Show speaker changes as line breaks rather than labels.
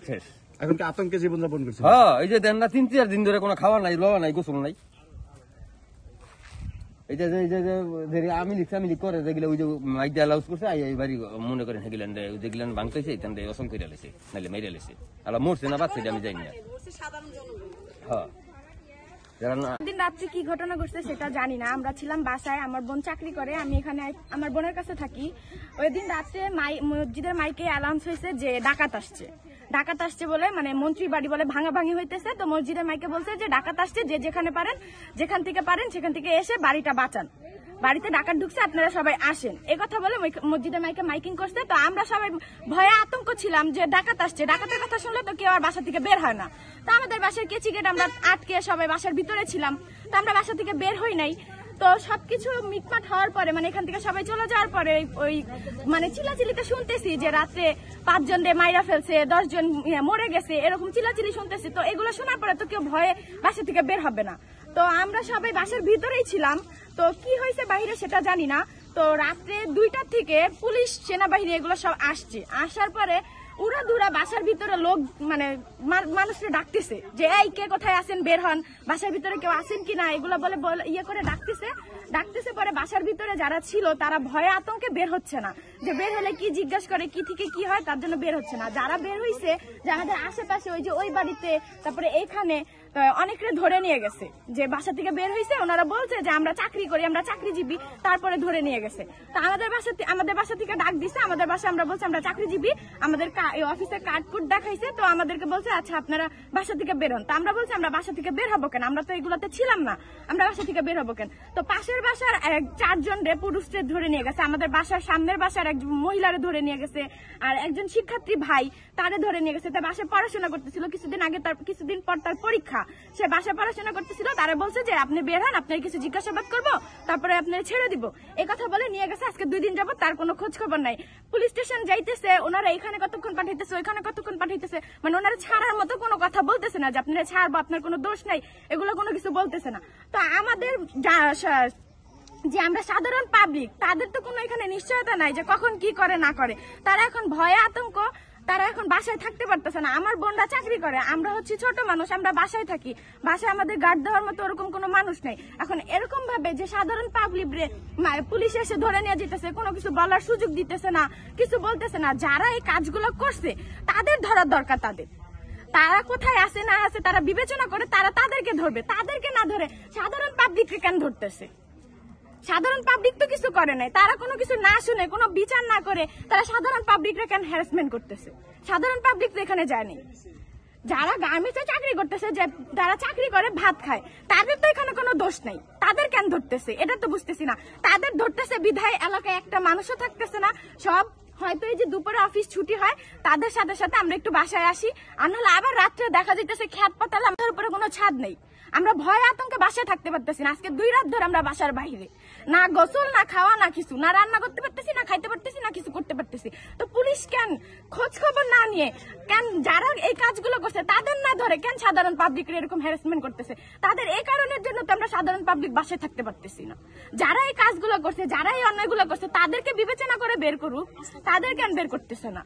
শেষ।
এখন কি আতঙ্কে জীবনযাপন করছে?
হ্যাঁ, এই যে দেন না 3-4 দিন ধরে কোনো খাওয়া নাই, লওয়া নাই, গোসল নাই। এটা আমি লিখ করে যেগুলো ওই যে মাইক দিয়ে অ্যালাউন্স করছে এই বাড়ি মনে করেন সেগুলেন যেগুলেন ভাঙতেছে এখান থেকে অসম করে লেছে, নাহলে মেরে লেছে। আল্লাহ মরছে না বাচ্চা আমি জানি না। হ্যাঁ,
দিন রাত্রে কি ঘটনা ঘটছে সেটা জানি না। আমরা ছিলাম বাসায়, আমার বোন চাকরি করে, আমি এখানে আমার বোনের কাছে থাকি। ওই দিন রাত্রে মসজিদের মাইকে অ্যালাউন্স হয়েছে যে ডাকাত আসছে। ডাকাত আসছে বলে মানে মন্ত্রী বাড়ি বলে ভাঙাভাঙি হইতেছে, তো মসজিদের মাইকে বলছে যে ডাকাত আসছে, যে যেখানে পারেন যেখান থেকে পারেন সেখান থেকে এসে বাড়িটা বাঁচান, বাড়িতে ডাকাত ঢুকছে, আপনারা সবাই আসেন, এই কথা বলে মসজিদের মাইকে মাইকিং করছে। তো আমরা সবাই ভয়ে আতঙ্ক ছিলাম যে ডাকাত আসছে, ডাকাতের কথা শুনলে তো কেউ আর বাসা থেকে বের হয় না। তো আমাদের বাসার কেচি গেট আমরা আটকে সবাই বাসার ভিতরে ছিলাম, তো আমরা বাসা থেকে বের হই নাই। তো সবকিছু মিটমাট হওয়ার পরে মানে এখান থেকে সবাই চলে যাওয়ার পরে ওই মানে চিল্লাচিল্লিতে শুনতেছি যে রাত্রে 5 জন মাইরা ফেলছে, 10 জন মরে গেছে, এরকম চিল্লাচিল্লি শুনতেছি। তো এগুলো শোনার পরে তো কেউ ভয়ে বাসা থেকে বের হবে না। তো আমরা সবাই বাসার ভিতরেই ছিলাম। তো কি হয়েছে বাইরে সেটা জানি না। তো রাত্রে 2টার থেকে পুলিশ সেনাবাহিনী এগুলো সব আসছে, আসার পরে উড়া দুরা বাসার ভিতরে লোক মানে মানুষকে ডাকতেছে যে এই কে কোথায় আছেন, বের হন, বাসার ভিতরে কেউ আছেন কিনা, এগুলো বলে ইয়ে করে ডাকতেছে। পরে বাসার ভিতরে যারা ছিল তারা ভয়ে আতঙ্কে বের হচ্ছে না, যে বের হলে কি জিজ্ঞাসা করে কি থেকে কি হয়, তার জন্য বের হচ্ছে না। যারা বের হয়েছে যে আমাদের আশেপাশে ওই যে ওই বাড়িতে, তারপরে এইখানে অনেকরে ধরে নিয়ে গেছে, যে বাসা থেকে বের হয়েছে, ওনারা বলছে যে আমরা চাকরি করি, আমরা চাকরিজীবী, তারপরে ধরে নিয়ে গেছে। তো আমাদের বাসা থেকে ডাক দিছে, আমাদের বাসা আমরা বলছি আমরা চাকরিজীবী, আমাদের অফিসে কার্ড কুট দেখাইছে। তো আমাদেরকে বলছে আচ্ছা আপনারা বাসা থেকে বের হন। তো আমরা বলছি আমরা বাসা থেকে বের হবো কেন, আমরা তো এগুলোতে ছিলাম না, আমরা বাসা থেকে বের হবো কেন। তো পাশের বাসার 4 জন পুরুষকে ধরে নিয়ে গেছে, আমাদের বাসার সামনের বাসার একজন মহিলারে ধরে নিয়ে গেছে, আর একজন শিক্ষার্থী ভাই তারে ধরে নিয়ে গেছে। তার বাসায় পড়াশোনা করতেছিল, কিছুদিন পর তার পরীক্ষা, সে বাসায় পড়াশোনা করতেছিল, তারা বলছে যে আপনি বের হন, আপনার কিছু জিজ্ঞাসাবাদ করবো, তারপরে আপনার ছেড়ে দিব, এই কথা বলে নিয়ে গেছে। আজকে 2 দিন যাবত তার কোনো খোঁজ খবর নাই। পুলিশ স্টেশন যাইতেছে, ওনারা এখানে কতক্ষণ পাঠাইতেছে, ওইখানে কতক্ষণ পাঠাইতেছে, মানে ওনারা ছাড়ার মতো কোনো কথা বলতেছে না যে আপনারা ছাড়বো, আপনার কোনো দোষ নাই, এগুলো কোনো কিছু বলতেছে না। তো আমাদের যে আমরা সাধারণ পাবলিক, তাদের তো কোনো এখানে নিশ্চয়তা নাই যে কখন কি করে না করে। তারা এখন ভয়ে আতঙ্ক, তারা এখন বাসায় থাকতে পারতেছে না। আমার বোনরা চাকরি করে, আমরা হচ্ছে ছোট মানুষ, আমরা বাসায় থাকি, বাসায় আমাদের গার্ড দেওয়ার মতো ওরকম কোনো মানুষ নেই। এখন এরকম ভাবে যে সাধারণ পাবলিক পুলিশ এসে ধরে নিয়ে যেতেছে, কোনো কিছু বলার সুযোগ দিতেছে না, কিছু বলতেছে না। যারা এই কাজগুলো করছে তাদের ধরার দরকার, তারা কোথায় আছে না আছে তারা বিবেচনা করে তারা তাদেরকে ধরবে, তাদেরকে না ধরে সাধারণ পাবলিককে কেন ধরতেছে? সাধারণ পাবলিক তো কিছু করে নাই, তারা কোনো কিছু না শুনে কোনো বিচার না করে তারা সাধারণ পাবলিকরা কেন হ্যারাসমেন্ট করতেছে? সাধারণ পাবলিক তো এখানে যায়নি। যারা গার্মেন্টসে চাকরি করতেছে, যে যারা চাকরি করে ভাত খায়, তাদের তো এখানে কোনো দোষ নাই, তাদের কেন ধরতেছে এটা তো বুঝতেছি না। তাদের ধরতেছে বিধায় এলাকায় একটা মানুষও থাকতেছে না, সব হয়তো এই যে দুপুরে অফিস ছুটি হয় তাদের সাথে সাথে আমরা একটু বাসায় আসি, আর নাহলে আবার রাত্রে দেখা যাইতেছে খেত পাতালে আমাদের উপরে কোনো ছাদ নেই, আমরা ভয় আতঙ্কে বাসায় থাকতে পারতেছি না। আজকে 2 রাত ধরে আমরা বাসার বাইরে, না গোসল না খাওয়া না কিছু, না রান্না করতে পারতেছি, না খাইতে পারতেছি, না কিছু করতে পারতেছি। তো পুলিশ কেন খোঁজ খবর না নিয়ে, কেন যারা এই কাজগুলো করছে তাদের না ধরে কেন সাধারণ পাবলিকের এরকম হ্যারাসমেন্ট করতেছে? তাদের এই কারণের জন্য তো আমরা সাধারণ পাবলিক বাসায় থাকতে পারতেছি না। যারা এই কাজগুলো করছে, যারা এই অন্যায়গুলো করছে, তাদেরকে বিবেচনা করে বের করুক, তাদের কেন বের করতেছে না?